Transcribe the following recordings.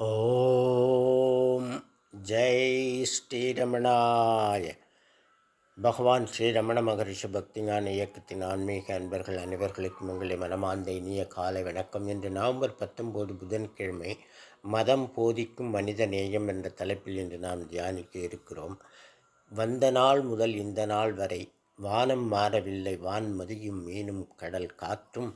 ஓம் ஜெய் ஸ்ரீரமணாய. பகவான் ஸ்ரீரமண மகரிஷி பக்திஞான இயக்கத்தின் ஆன்மீக அன்பர்கள் அனைவர்களுக்கும் உங்களை மனமார்ந்த இனிய காலை வணக்கம். இன்று நவம்பர் 19 புதன்கிழமை, மதம் போதிக்கும் மனித நேயம் என்ற தலைப்பில் இன்று நாம் தியானிக்க இருக்கிறோம். வந்த நாள் முதல் இந்த நாள் வரை வானம் மாறவில்லை, வான்மதியும் மீனும் கடல் காற்றும்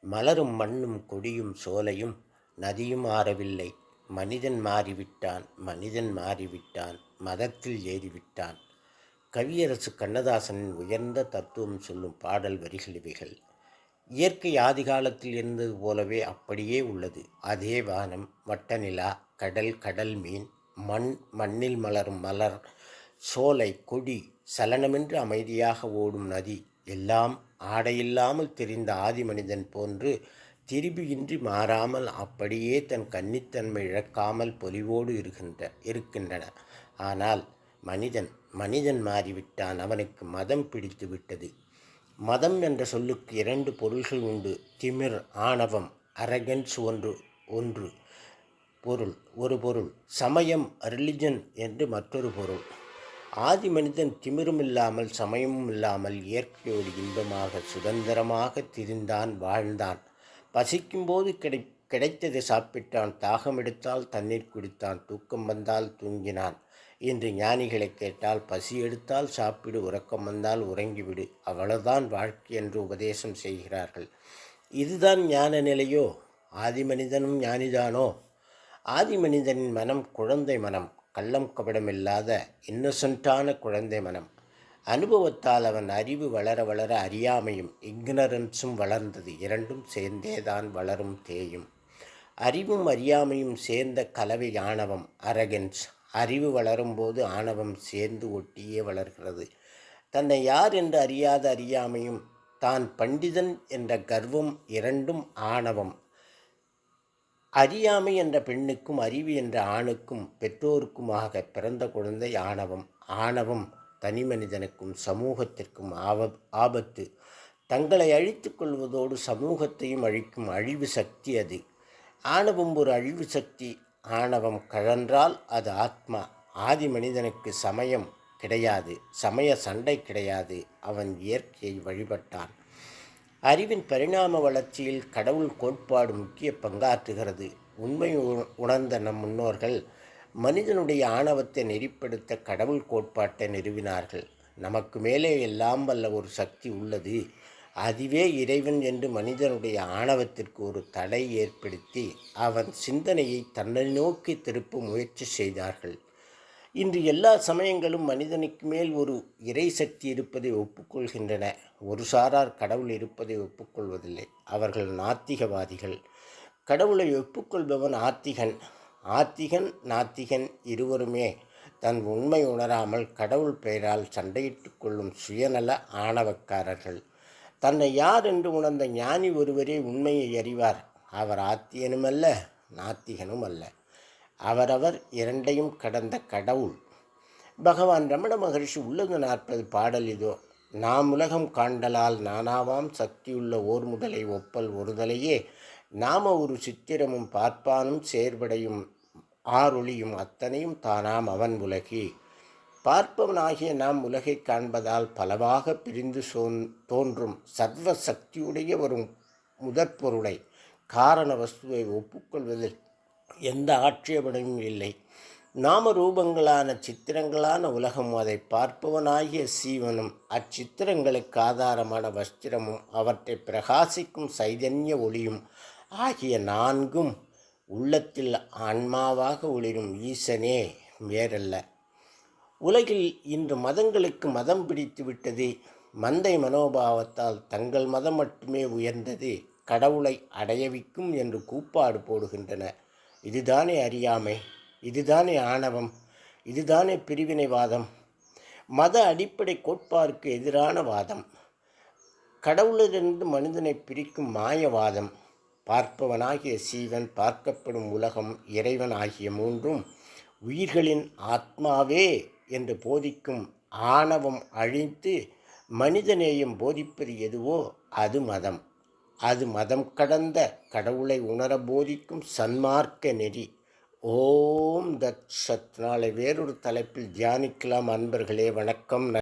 மலரும் மண்ணும் கொடியும் சோலையும் நதியும் மாறவில்லை, மனிதன் மாறிவிட்டான், மனிதன் மாறிவிட்டான், மதத்தில் ஏறிவிட்டான். கவியரசு கண்ணதாசனின் உயர்ந்த தத்துவம் சொல்லும் பாடல் வரிகள் இவைகள். இயற்கை ஆதி காலத்தில் இருந்தது போலவே அப்படியே உள்ளது. அதே வானம், வட்ட நிலா, கடல், கடல் மீன், மண், மண்ணில் மலரும் மலர், சோலை, கொடி, சலனமின்றி அமைதியாக ஓடும் நதி எல்லாம் ஆடையில்லாமல் தெரிந்த ஆதி மனிதன் போன்று திரிபியின்றி மாறாமல் அப்படியே தன் கன்னித்தன்மை இழக்காமல் பொலிவோடு இருக்கின்றன. ஆனால் மனிதன் மாறிவிட்டான். அவனுக்கு மதம் பிடித்து விட்டது. மதம் என்ற சொல்லுக்கு இரண்டு பொருள்கள் உண்டு. திமிர், ஆணவம், அரகன்ஸ் ஒன்று பொருள், ஒரு பொருள். சமயம், ரிலிஜன் என்று மற்றொரு பொருள். ஆதி மனிதன் திமிரும் இல்லாமல் சமயமும் இல்லாமல் இயற்கையோடு இன்பமாக சுதந்திரமாக திரிந்தான், வாழ்ந்தான். பசிக்கும்போது கிடைத்ததை சாப்பிட்டான், தாகம் எடுத்தால் தண்ணீர் குடித்தான், தூக்கம் வந்தால் தூங்கினான். இன்று ஞானிகளை கேட்டால் பசி எடுத்தால் சாப்பிடு, உறக்கம் வந்தால் உறங்கிவிடு, அவ்வளவுதான் வாழ்க்கை என்று உபதேசம் செய்கிறார்கள். இதுதான் ஞான நிலையோ? ஆதி மனிதனும் ஞானிதானோ? ஆதி மனிதனின் மனம் குழந்தை மனம், கள்ளம் கபடமில்லாத இன்னசென்ட்டான குழந்தை மனம். அனுபவத்தால் அவன் அறிவு வளர வளர அறியாமையும் இக்னரன்ஸும் வளர்ந்தது. இரண்டும் சேர்ந்தேதான் வளரும் தேயும். அறிவும் அறியாமையும் சேர்ந்த கலவை ஆணவம், அரகன்ஸ். அறிவு வளரும்போது ஆணவம் சேர்ந்து ஒட்டியே வளர்கிறது. தன்னை யார் என்று அறியாத அறியாமையும் தான் பண்டிதன் என்ற கர்வம் இரண்டும் ஆணவம். அறியாமை என்ற பெண்ணுக்கும் அறிவு என்ற ஆணுக்கும் பெற்றோருக்குமாக பிறந்த குழந்தை ஆணவம். ஆணவம் தனி மனிதனுக்கும் சமூகத்திற்கும் ஆபத்து. தங்களை அழித்து கொள்வதோடு சமூகத்தையும் அழிக்கும் அழிவு சக்தி அது. ஆணவம் ஒரு அழிவு சக்தி. ஆணவம் கழன்றால் அது ஆத்மா. ஆதி மனிதனுக்கு சமயம் கிடையாது, சமய சண்டை கிடையாது. அவன் இயற்கையை வழிபட்டான். அறிவின் பரிணாம வளர்ச்சியில் கடவுள் கோட்பாடு முக்கிய பங்காற்றுகிறது. உண்மை உணர்ந்த நம் முன்னோர்கள் மனிதனுடைய ஆணவத்தை நெறிப்படுத்த கடவுள் கோட்பாட்டை நிறுவினார்கள். நமக்கு மேலே எல்லாம் வல்ல ஒரு சக்தி உள்ளது, அதுவே இறைவன் என்று மனிதனுடைய ஆணவத்திற்கு ஒரு தடை ஏற்படுத்தி அவன் சிந்தனையை தன்னை நோக்கி திருப்ப முயற்சி செய்தார்கள். இன்று எல்லா சமயங்களும் மனிதனுக்கு மேல் ஒரு இறை சக்தி இருப்பதை ஒப்புக்கொள்கின்றன. ஒரு சாரார் கடவுள் இருப்பதை ஒப்புக்கொள்வதில்லை. அவர்கள் நாத்திகவாதிகள். கடவுளை ஒப்புக்கொள்பவன் ஆத்திகன். ஆத்திகன் நாத்திகன் இருவருமே தன் உண்மை உணராமல் கடவுள் பெயரால் சண்டையிட்டு கொள்ளும் சுயநல ஆணவக்காரர்கள். தன்னை யார் என்று உணர்ந்த ஞானி ஒருவரே உண்மையை அறிவார். அவர் ஆத்தியனும் அல்ல, நாத்திகனும் அல்ல. அவரவர் இரண்டையும் கடந்த கடவுள். பகவான் ரமண மகரிஷி உள்ளது 40 பாடல் இதோ. நாம் உலகம் காண்டலால் நானாவாம், சக்தியுள்ள ஓர் முதலை ஒப்பல் ஒருதலையே, நாம ஒரு சித்திரமும் பார்ப்பானும் செயற்படையும் ஆரொளியும் அத்தனையும் தானாம் அவன் உலகி. பார்ப்பவனாகிய நாம் உலகை காண்பதால் பலவாக பிரிந்து தோன்றும் சர்வ சக்தியுடைய ஒரு முதற்பொருளை, காரண வஸ்துவை ஒப்புக்கொள்வதில் எந்த ஆட்சேபனையும் இல்லை. நாம ரூபங்களான சித்திரங்களான உலகம், அதை பார்ப்பவனாகிய சீவனும், அச்சித்திரங்களுக்கு ஆதாரமான வஸ்திரமும், அவற்றை பிரகாசிக்கும் சைதன்ய ஒளியும் ஆகிய நான்கும் உள்ளத்தில் ஆன்மாவாக ஒளிரும் ஈசனே, வேறல்ல. உலகில் இன்று மதங்களுக்கு மதம் பிடித்து விட்டது. மந்தை மனோபாவத்தால் தங்கள் மதம் மட்டுமே உயர்ந்தது, கடவுளை அடையவிக்கும் என்று கூப்பாடு போடுகின்றன. இதுதானே அறியாமை, இதுதானே ஆணவம், இதுதானே பிரிவினைவாதம், மத அடிப்படை கோட்பாருக்கு எதிரான வாதம், கடவுளிலிருந்து மனிதனை பிரிக்கும் மாயவாதம். பார்ப்பவனாகிய சீவன், பார்க்கப்படும் உலகம், இறைவன் ஆகிய மூன்றும் உயிர்களின் ஆத்மாவே என்று போதிக்கும் ஆணவம் அழித்து மனிதநேயம் போதிப்பது எதுவோ அது மதம். அது மதம் கடந்த கடவுளை உணர போதிக்கும் சன்மார்க்க நெறி. ஓம் தத் சத். நாளை வேறொரு தலைப்பில் தியானிக்கலாம் அன்பர்களே. வணக்கம்.